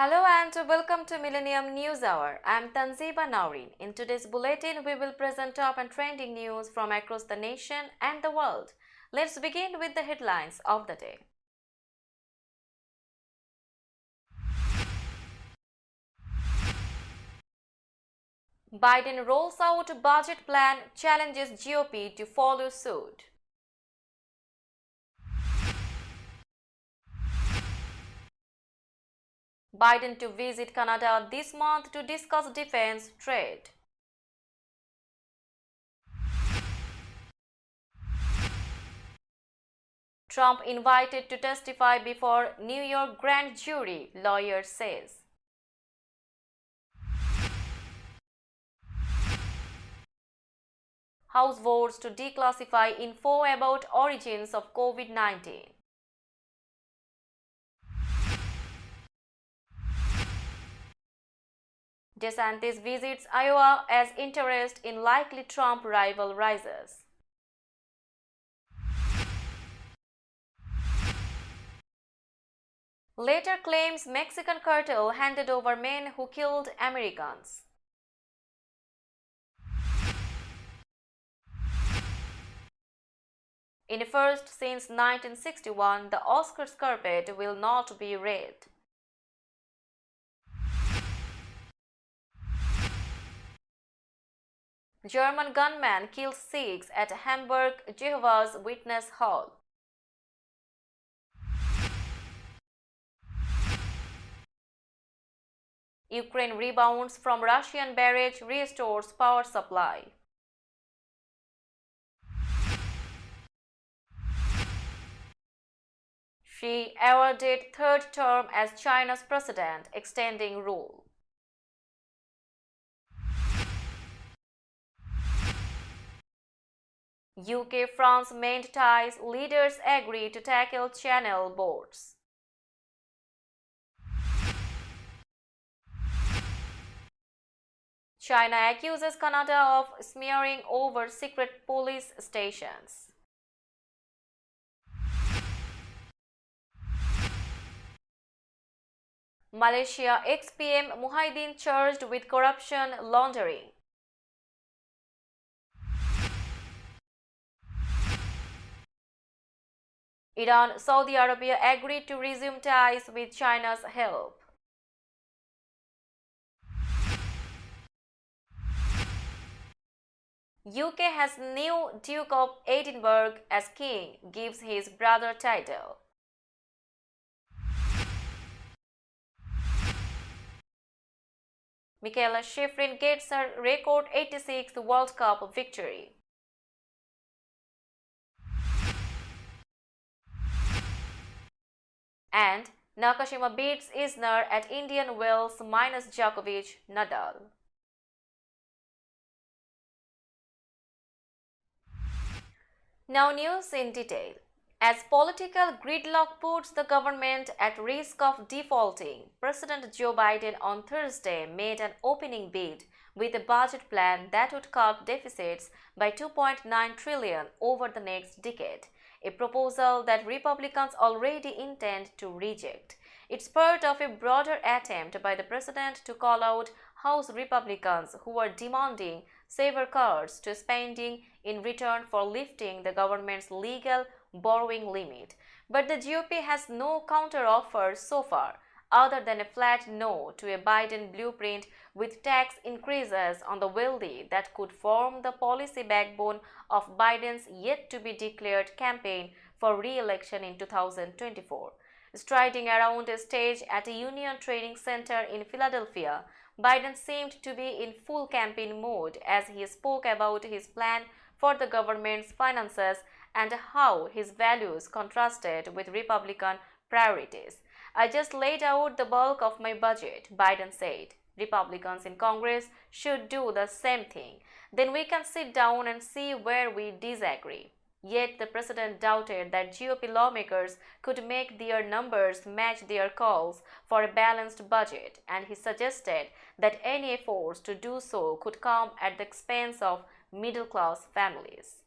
Hello and welcome to Millennium News Hour. I am Tanzib and Nawreen. In today's bulletin, we will present top and trending news from across the nation and the world. Let's begin with the headlines of the day. Biden rolls out budget plan, challenges GOP to follow suit. Biden to visit Canada this month to discuss defense trade. Trump invited to testify before New York grand jury, lawyer says. House votes to declassify info about origins of COVID-19. DeSantis visits Iowa as interest in likely Trump rival rises. Later claims Mexican cartel handed over men who killed Americans. In a first since 1961, the Oscars carpet will not be red. German gunman kills Sikhs at Hamburg Jehovah's Witness Hall. Ukraine rebounds from Russian barrage, restores power supply. Xi awarded third term as China's president, extending rule. UK-France mend ties, leaders agree to tackle channel boards. China accuses Canada of smearing over secret police stations. Malaysia ex-PM Muhydin charged with corruption laundering. Iran, Saudi Arabia agreed to resume ties with China's help. UK has new Duke of Edinburgh as king, gives his brother title. Mikaela Shiffrin gets her record 86th World Cup victory. And Nakashima beats Isner at Indian Wells minus Djokovic, Nadal. Now news in detail. As political gridlock puts the government at risk of defaulting, President Joe Biden on Thursday made an opening bid with a budget plan that would cut deficits by $2.9 trillion over the next decade, a proposal that Republicans already intend to reject. It's part of a broader attempt by the president to call out House Republicans who are demanding severe cuts to spending in return for lifting the government's legal borrowing limit. But the GOP has no counteroffer so far, other than a flat no to a Biden blueprint with tax increases on the wealthy that could form the policy backbone of Biden's yet-to-be-declared campaign for re-election in 2024. Striding around a stage at a Union Training Center in Philadelphia, Biden seemed to be in full campaign mode as he spoke about his plan for the government's finances and how his values contrasted with Republican priorities. I just laid out the bulk of my budget, Biden said. Republicans in Congress should do the same thing. Then we can sit down and see where we disagree. Yet the president doubted that GOP lawmakers could make their numbers match their calls for a balanced budget, and he suggested that any efforts to do so could come at the expense of middle-class families.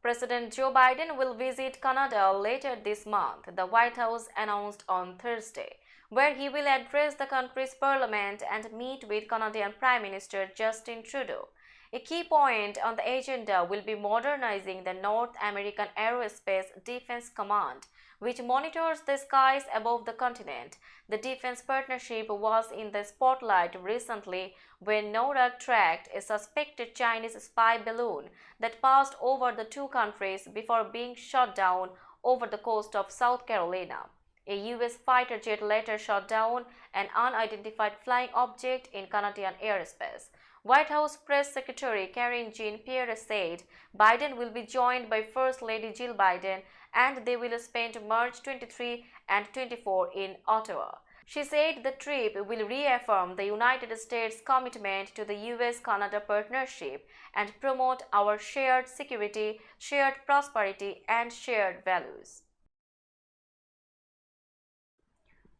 President Joe Biden will visit Canada later this month, the White House announced on Thursday, where he will address the country's parliament and meet with Canadian Prime Minister Justin Trudeau. A key point on the agenda will be modernizing the North American Aerospace Defense Command, which monitors the skies above the continent. The defense partnership was in the spotlight recently when NORAD tracked a suspected Chinese spy balloon that passed over the two countries before being shot down over the coast of South Carolina. A U.S. fighter jet later shot down an unidentified flying object in Canadian airspace. White House Press Secretary Karine Jean-Pierre said Biden will be joined by First Lady Jill Biden and they will spend March 23 and 24 in Ottawa. She said the trip will reaffirm the United States' commitment to the U.S.-Canada partnership and promote our shared security, shared prosperity, and shared values.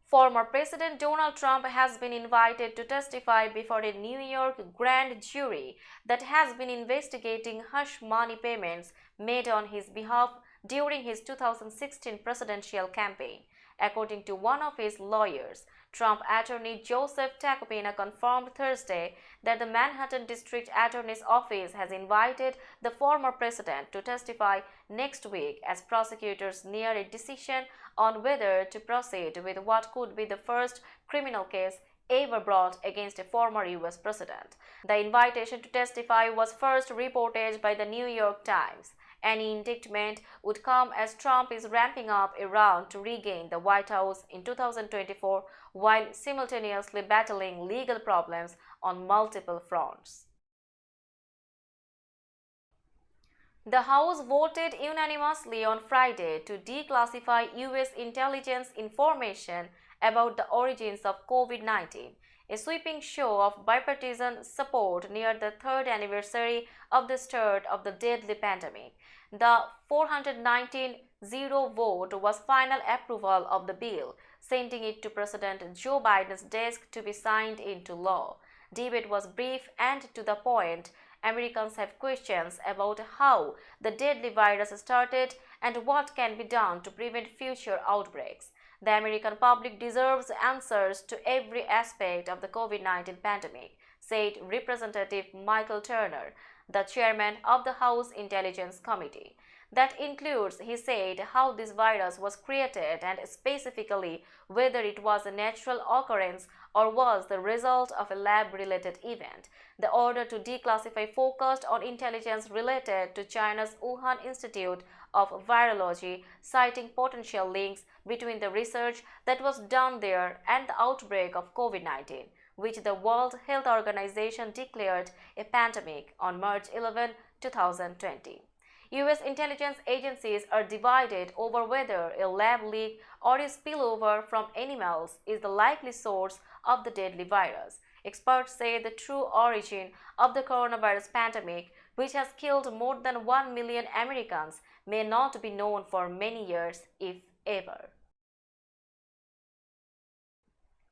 Former President Donald Trump has been invited to testify before a New York grand jury that has been investigating hush money payments made on his behalf during his 2016 presidential campaign. According to one of his lawyers, Trump attorney Joseph Tacopina confirmed Thursday that the Manhattan District Attorney's Office has invited the former president to testify next week as prosecutors near a decision on whether to proceed with what could be the first criminal case ever brought against a former U.S. president. The invitation to testify was first reported by the New York Times. Any indictment would come as Trump is ramping up a run to regain the White House in 2024 while simultaneously battling legal problems on multiple fronts. The House voted unanimously on Friday to declassify U.S. intelligence information about the origins of COVID-19, a sweeping show of bipartisan support near the third anniversary of the start of the deadly pandemic. The 419-0 vote was final approval of the bill, sending it to President Joe Biden's desk to be signed into law. Debate was brief and to the point. Americans have questions about how the deadly virus started and what can be done to prevent future outbreaks. The American public deserves answers to every aspect of the COVID-19 pandemic, said Representative Michael Turner, the chairman of the House Intelligence Committee. That includes, he said, how this virus was created and specifically whether it was a natural occurrence or was the result of a lab-related event. The order to declassify focused on intelligence related to China's Wuhan Institute of Virology, citing potential links between the research that was done there and the outbreak of COVID-19, which the World Health Organization declared a pandemic on March 11, 2020. U.S. intelligence agencies are divided over whether a lab leak or a spillover from animals is the likely source of the deadly virus. Experts say the true origin of the coronavirus pandemic, which has killed more than 1 million Americans, may not be known for many years, if ever.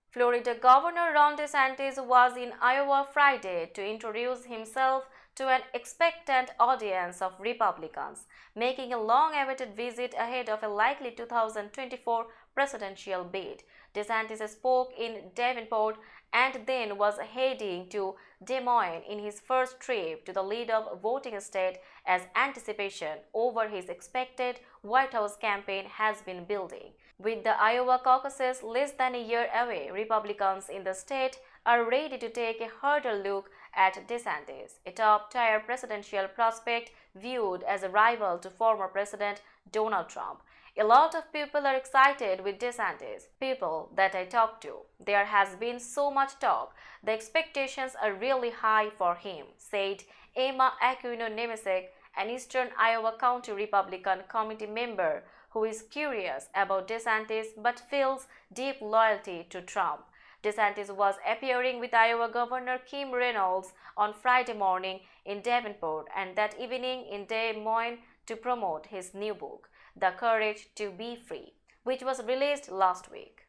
Florida Governor Ron DeSantis was in Iowa Friday to introduce himself to an expectant audience of Republicans, making a long-awaited visit ahead of a likely 2024 presidential bid. DeSantis spoke in Davenport and then was heading to Des Moines in his first trip to the lead-up voting state as anticipation over his expected White House campaign has been building. With the Iowa caucuses less than a year away, Republicans in the state are ready to take a harder look at DeSantis, a top-tier presidential prospect viewed as a rival to former President Donald Trump. A lot of people are excited with DeSantis, people that I talk to. There has been so much talk. The expectations are really high for him, said Emma Aquino-Nemesek, an Eastern Iowa County Republican committee member who is curious about DeSantis but feels deep loyalty to Trump. DeSantis was appearing with Iowa Governor Kim Reynolds on Friday morning in Davenport and that evening in Des Moines to promote his new book, The Courage to Be Free, which was released last week.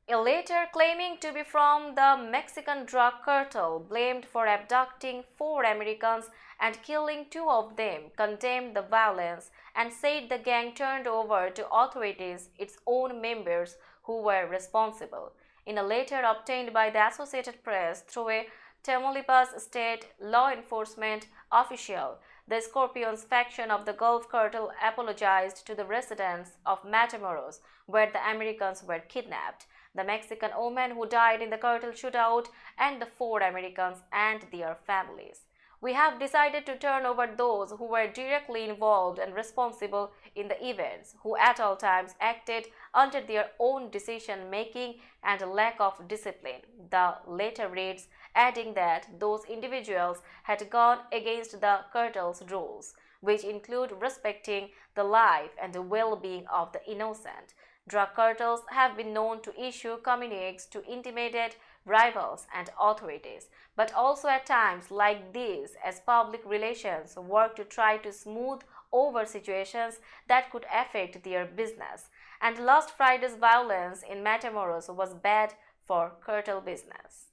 A letter claiming to be from the Mexican drug cartel blamed for abducting 4 Americans and killing 2 of them condemned the violence and said the gang turned over to authorities its own members who were responsible. In a letter obtained by the Associated Press through a Tamaulipas state law enforcement official, the Scorpions faction of the Gulf Cartel apologized to the residents of Matamoros, where the Americans were kidnapped, the Mexican woman who died in the cartel shootout, and the 4 Americans and their families. We have decided to turn over those who were directly involved and responsible in the events, who at all times acted under their own decision-making and lack of discipline, the letter reads, adding that those individuals had gone against the cartel's rules, which include respecting the life and the well-being of the innocent. Drug cartels have been known to issue communiques to intimidate rivals and authorities, but also at times like these as public relations work to try to smooth over situations that could affect their business. And last Friday's violence in Matamoros was bad for cartel business.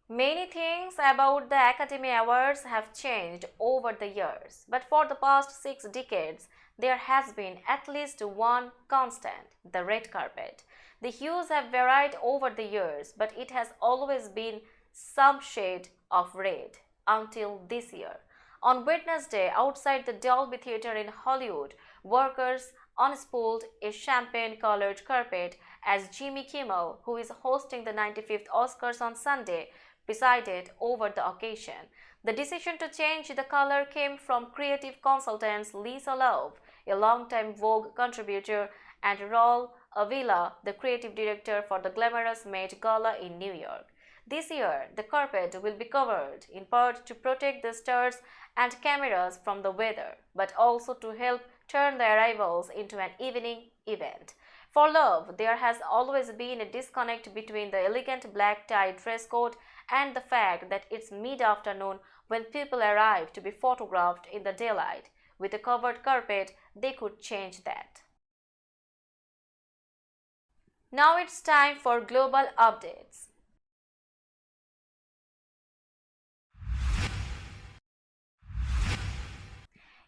Many things about the Academy Awards have changed over the years, but for the past 6 decades, there has been at least one constant, the red carpet. The hues have varied over the years, but it has always been some shade of red until this year. On Wednesday, outside the Dolby Theatre in Hollywood, workers unspooled a champagne-colored carpet as Jimmy Kimmel, who is hosting the 95th Oscars on Sunday, presided over the occasion. The decision to change the color came from creative consultants Lisa Love, a longtime Vogue contributor, and Raul Avila, the creative director for the glamorous Met Gala in New York. This year, the carpet will be covered in part to protect the stars and cameras from the weather, but also to help turn the arrivals into an evening event. For Love, there has always been a disconnect between the elegant black tie dress code and the fact that it's mid-afternoon when people arrive to be photographed in the daylight. With a covered carpet, they could change that. Now it's time for global updates.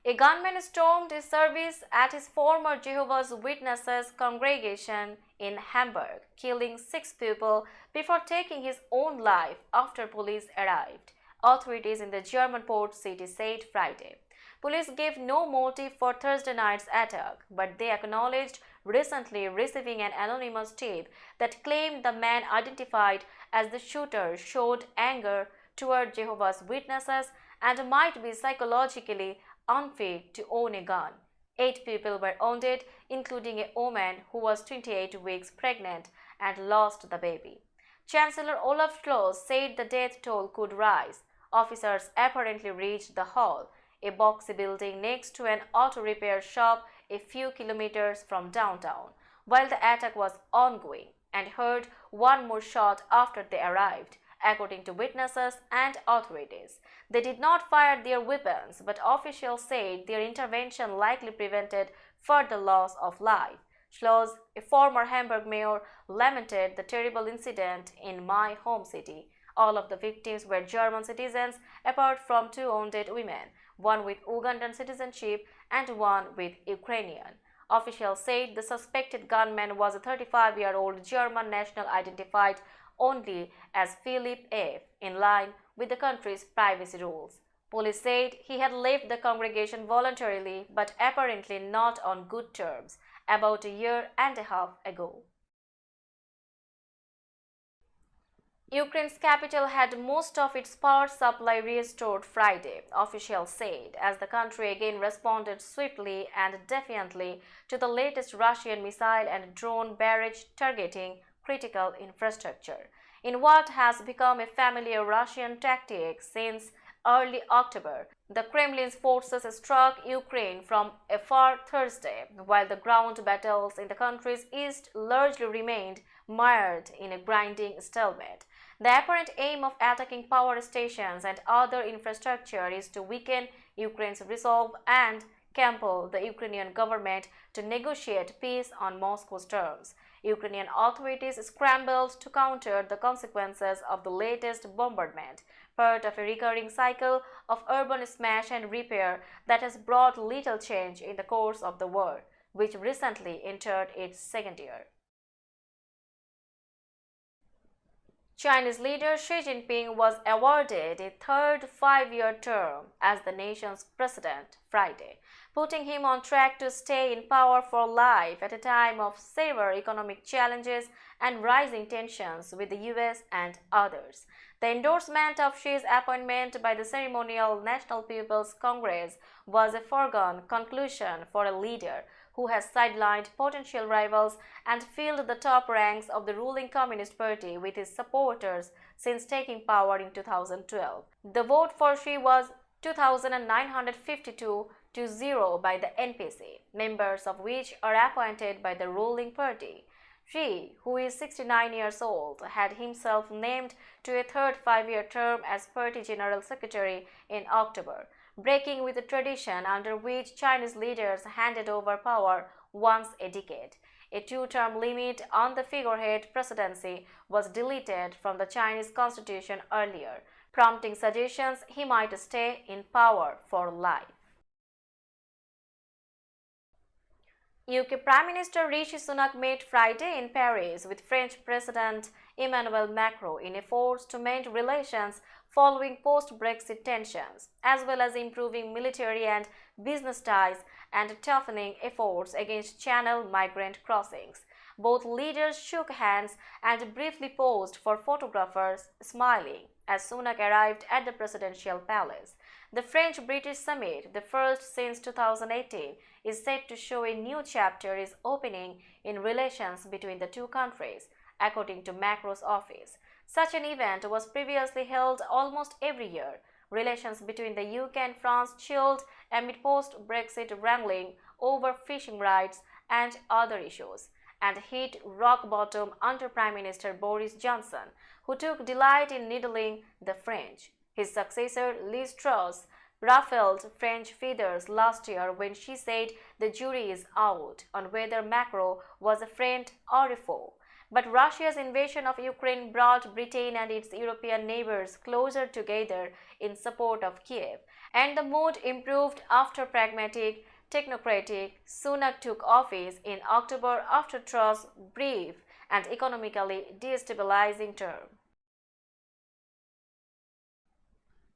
A gunman stormed a service at his former Jehovah's Witnesses congregation in Hamburg, killing 6 people before taking his own life after police arrived, authorities in the German port city said Friday. Police gave no motive for Thursday night's attack, but they acknowledged recently receiving an anonymous tip that claimed the man identified as the shooter showed anger toward Jehovah's Witnesses and might be psychologically unfit to own a gun. 8 people were wounded, including a woman who was 28 weeks pregnant and lost the baby. Chancellor Olaf Scholz said the death toll could rise. Officers apparently reached the hall, a boxy building next to an auto repair shop a few kilometers from downtown, while the attack was ongoing, and heard one more shot after they arrived, according to witnesses and authorities. They did not fire their weapons, but officials said their intervention likely prevented further loss of life. Scholz, a former Hamburg mayor, lamented the terrible incident in my home city. All of the victims were German citizens, apart from 2 wounded women, one with Ugandan citizenship and one with Ukrainian. Officials said the suspected gunman was a 35-year-old German national identified only as Philip F., in line with the country's privacy rules. Police said he had left the congregation voluntarily, but apparently not on good terms, about a year and a half ago. Ukraine's capital had most of its power supply restored Friday, officials said, as the country again responded swiftly and defiantly to the latest Russian missile and drone barrage targeting critical infrastructure. In what has become a familiar Russian tactic since early October, the Kremlin's forces struck Ukraine from afar Thursday, while the ground battles in the country's east largely remained mired in a grinding stalemate. The apparent aim of attacking power stations and other infrastructure is to weaken Ukraine's resolve and compel the Ukrainian government to negotiate peace on Moscow's terms. Ukrainian authorities scrambled to counter the consequences of the latest bombardment, part of a recurring cycle of urban smash and repair that has brought little change in the course of the war, which recently entered its second year. Chinese leader Xi Jinping was awarded a third five-year term as the nation's president Friday, putting him on track to stay in power for life at a time of severe economic challenges and rising tensions with the US and others. The endorsement of Xi's appointment by the ceremonial National People's Congress was a foregone conclusion for a leader who has sidelined potential rivals and filled the top ranks of the ruling Communist Party with his supporters since taking power in 2012. The vote for Xi was 2,952 to 0 by the NPC, members of which are appointed by the ruling party. Xi, who is 69 years old, had himself named to a third five-year term as party general secretary in October, breaking with the tradition under which Chinese leaders handed over power once a decade. A two-term limit on the figurehead presidency was deleted from the Chinese constitution earlier, prompting suggestions he might stay in power for life. UK Prime Minister Rishi Sunak met Friday in Paris with French President Emmanuel Macron in efforts to mend relations following post-Brexit tensions, as well as improving military and business ties and toughening efforts against Channel migrant crossings. Both leaders shook hands and briefly posed for photographers, smiling, as Sunak arrived at the presidential palace. The French-British summit, the first since 2018, is set to show a new chapter is opening in relations between the two countries, according to Macron's office. Such an event was previously held almost every year. Relations between the UK and France chilled amid post-Brexit wrangling over fishing rights and other issues, and hit rock bottom under Prime Minister Boris Johnson, who took delight in needling the French. His successor, Liz Truss, ruffled French feathers last year when she said the jury is out on whether Macron was a friend or a foe. But Russia's invasion of Ukraine brought Britain and its European neighbors closer together in support of Kiev, and the mood improved after pragmatic, technocratic Sunak took office in October after Truss' brief and economically destabilizing term.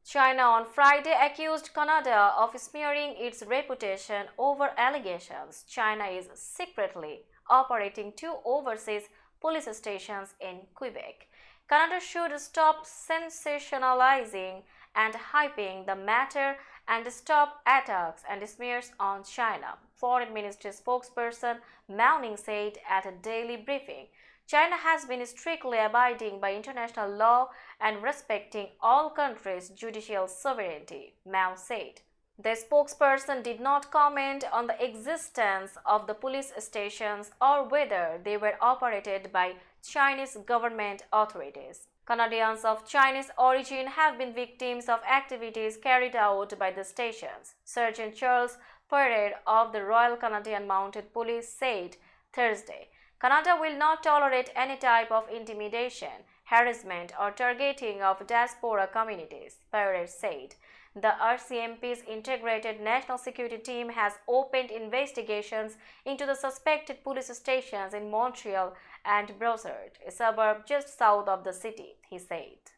China on Friday accused Canada of smearing its reputation over allegations China is secretly operating two overseas police stations in Quebec. Canada should stop sensationalizing and hyping the matter and stop attacks and smears on China, Foreign Ministry spokesperson Mao Ning said at a daily briefing. China has been strictly abiding by international law and respecting all countries' judicial sovereignty, Mao said. The spokesperson did not comment on the existence of the police stations or whether they were operated by Chinese government authorities. Canadians of Chinese origin have been victims of activities carried out by the stations, Sergeant Charles Perret of the Royal Canadian Mounted Police said Thursday. Canada will not tolerate any type of intimidation, harassment or targeting of diaspora communities, Perret said. The RCMP's integrated national security team has opened investigations into the suspected police stations in Montreal and Brossard, a suburb just south of the city, he said.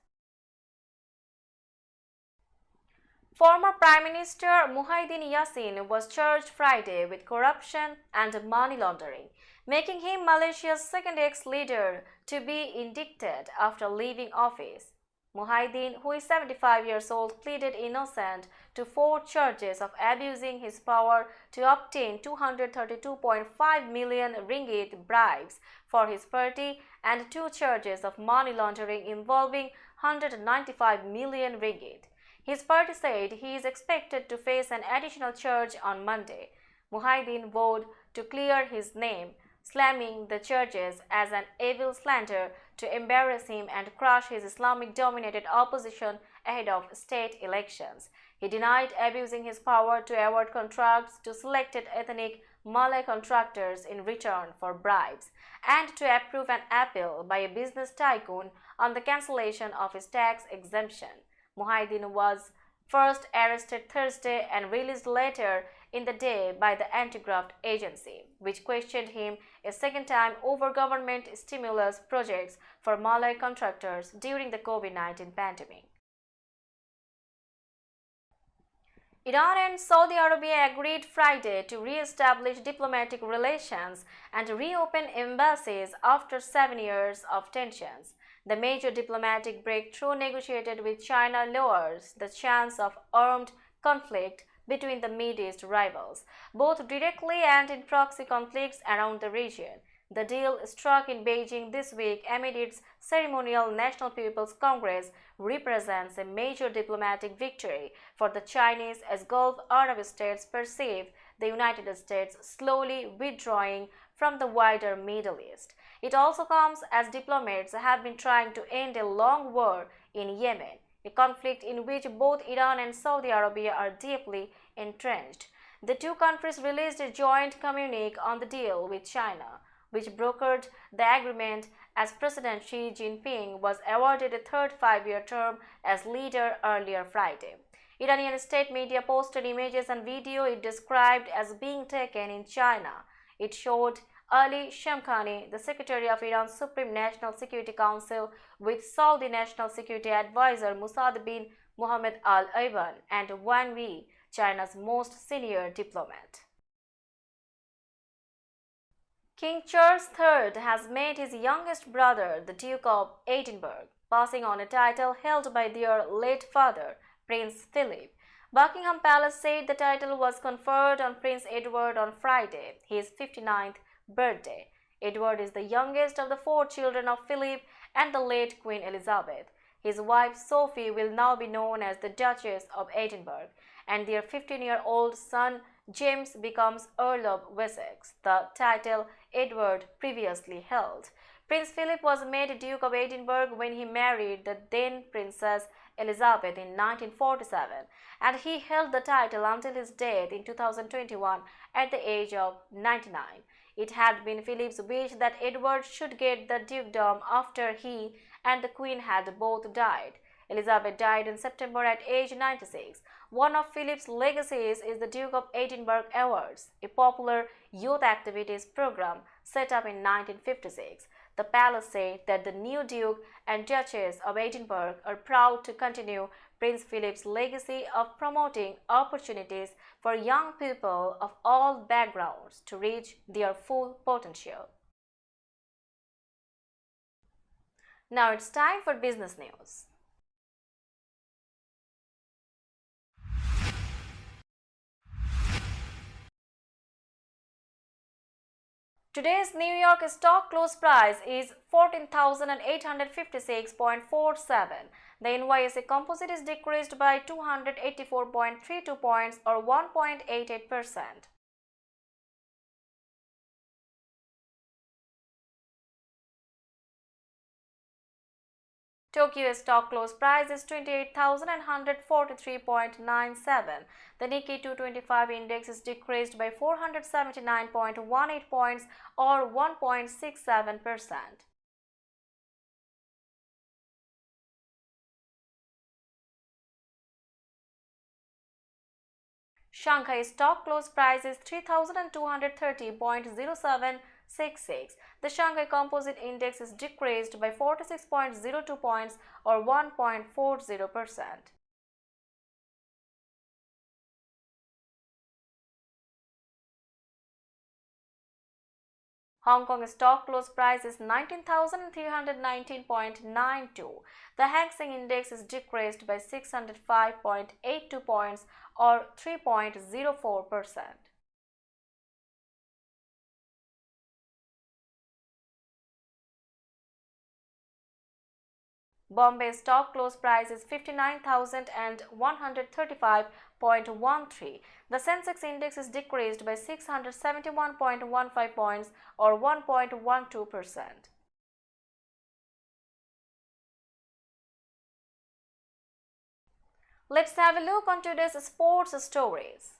Former Prime Minister Muhydin Yassin was charged Friday with corruption and money laundering, making him Malaysia's second ex-leader to be indicted after leaving office. Muhydin, who is 75 years old, pleaded innocent to 4 charges of abusing his power to obtain 232.5 million ringgit bribes for his party and 2 charges of money laundering involving 195 million ringgit. His party said he is expected to face an additional charge on Monday. Muhydin vowed to clear his name, slamming the charges as an evil slander to embarrass him and crush his Islamic-dominated opposition ahead of state elections. He denied abusing his power to award contracts to selected ethnic Malay contractors in return for bribes, and to approve an appeal by a business tycoon on the cancellation of his tax exemption. Muhydin was first arrested Thursday and released later in the day by the anti-graft agency, which questioned him a second time over government stimulus projects for Malay contractors during the COVID-19 pandemic. Iran and Saudi Arabia agreed Friday to re-establish diplomatic relations and reopen embassies after 7 years of tensions. The major diplomatic breakthrough negotiated with China lowers the chance of armed conflict between the Middle East rivals, both directly and in proxy conflicts around the region. The deal, struck in Beijing this week amid its ceremonial National People's Congress, represents a major diplomatic victory for the Chinese as Gulf Arab states perceive the United States slowly withdrawing from the wider Middle East. It also comes as diplomats have been trying to end a long war in Yemen, a conflict in which both Iran and Saudi Arabia are deeply entrenched. The two countries released a joint communique on the deal with China, which brokered the agreement as President Xi Jinping was awarded a third 5-year term as leader earlier Friday. Iranian state media posted images and video it described as being taken in China. It showed Ali Shamkhani, the Secretary of Iran's Supreme National Security Council, with Saudi National Security Advisor Mossad bin Mohammed Al Ayban and Wang Yi, China's most senior diplomat. King Charles III has made his youngest brother the Duke of Edinburgh, passing on a title held by their late father, Prince Philip. Buckingham Palace said the title was conferred on Prince Edward on Friday, his 59th birthday. Edward is the youngest of the 4 children of Philip and the late Queen Elizabeth. His wife Sophie will now be known as the Duchess of Edinburgh, and their 15-year-old son James becomes Earl of Wessex, the title Edward previously held. Prince Philip was made Duke of Edinburgh when he married the then Princess Elizabeth in 1947, and he held the title until his death in 2021 at the age of 99. It had been Philip's wish that Edward should get the dukedom after he and the Queen had both died. Elizabeth died in September at age 96. One of Philip's legacies is the Duke of Edinburgh Awards, a popular youth activities program set up in 1956. The palace said that the new Duke and Duchess of Edinburgh are proud to continue Prince Philip's legacy of promoting opportunities for young people of all backgrounds to reach their full potential. Now it's time for business news. Today's New York stock close price is 14,856.47. The NYSE Composite is decreased by 284.32 points or 1.88%. Tokyo stock close price is 28,143.97. The Nikkei 225 index is decreased by 479.18 points or 1.67%. Shanghai stock close price is 3,230.0766. The Shanghai Composite Index is decreased by 46.02 points or 1.40%. Hong Kong stock close price is 19,319.92. The Hang Seng Index is decreased by 605.82 points or 3.04%. Bombay stock close price is 59,135.13. The Sensex index is decreased by 671.15 points or 1.12%. Let's have a look on today's sports stories.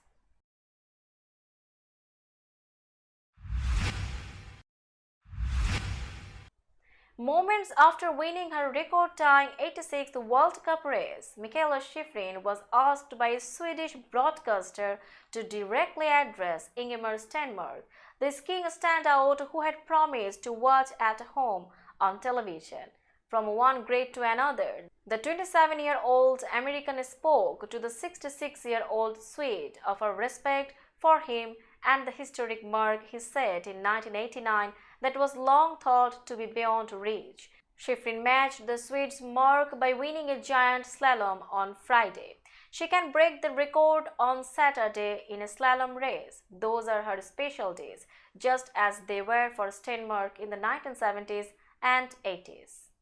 Moments after winning her record-tying 86th World Cup race, Mikaela Shiffrin was asked by a Swedish broadcaster to directly address Ingemar Stenmark, the skiing standout who had promised to watch at home on television. From one grade to another, the 27-year-old American spoke to the 66-year-old Swede of her respect for him and the historic mark he set in 1989 that was long thought to be beyond reach. Shiffrin matched the Swede's mark by winning a giant slalom on Friday. She can break the record on Saturday in a slalom race. Those are her specialties, just as they were for Stenmark in the 1970s and 80s.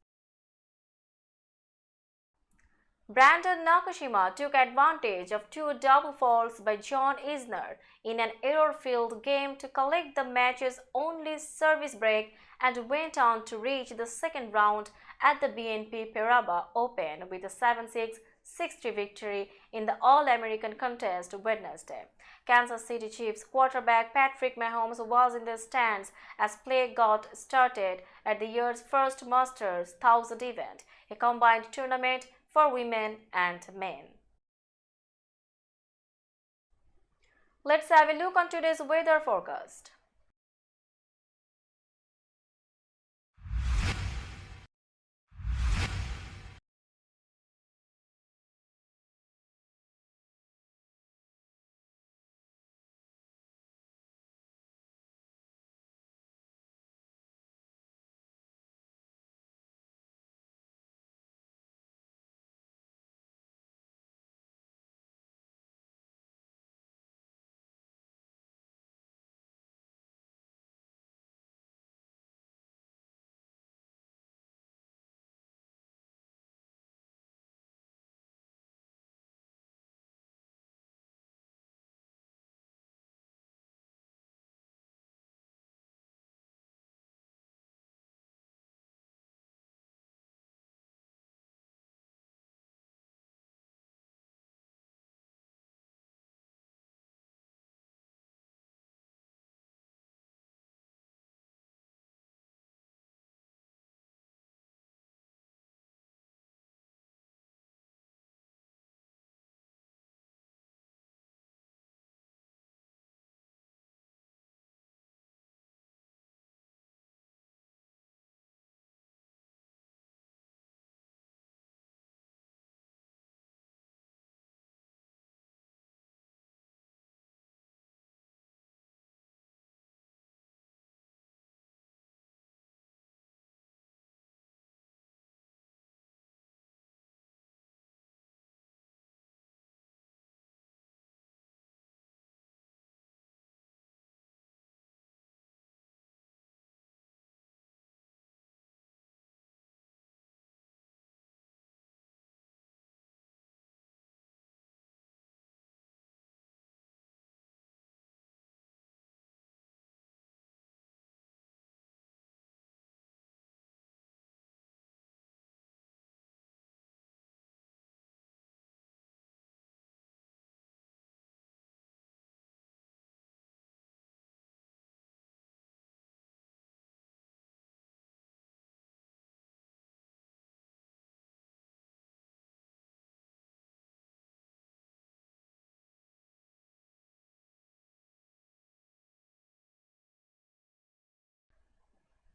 Brandon Nakashima took advantage of two double faults by John Isner in an error-filled game to collect the match's only service break and went on to reach the second round at the BNP Paribas Open with a 7-6, 6-3 victory in the All-American contest Wednesday. Kansas City Chiefs quarterback Patrick Mahomes was in the stands as play got started at the year's first Masters 1000 event, a combined tournament for women and men. Let's have a look on today's weather forecast.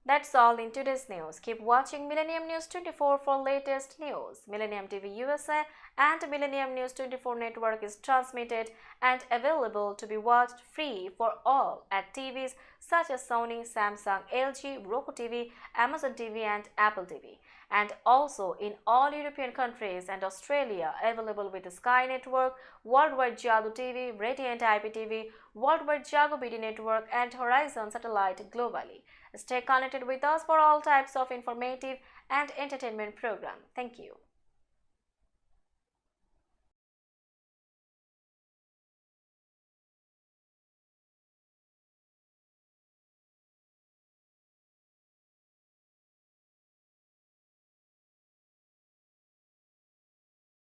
That's all in today's news. Keep watching Millennium News 24 for latest news. Millennium TV USA and Millennium News 24 network is transmitted and available to be watched free for all at TVs such as Sony, Samsung, LG, Roku TV, Amazon TV and Apple TV. And also in all European countries and Australia, available with the Sky Network, Worldwide Jago TV, Radiant IPTV, Worldwide Jago BD Network and Horizon Satellite globally. Stay connected with us for all types of informative and entertainment program. Thank you.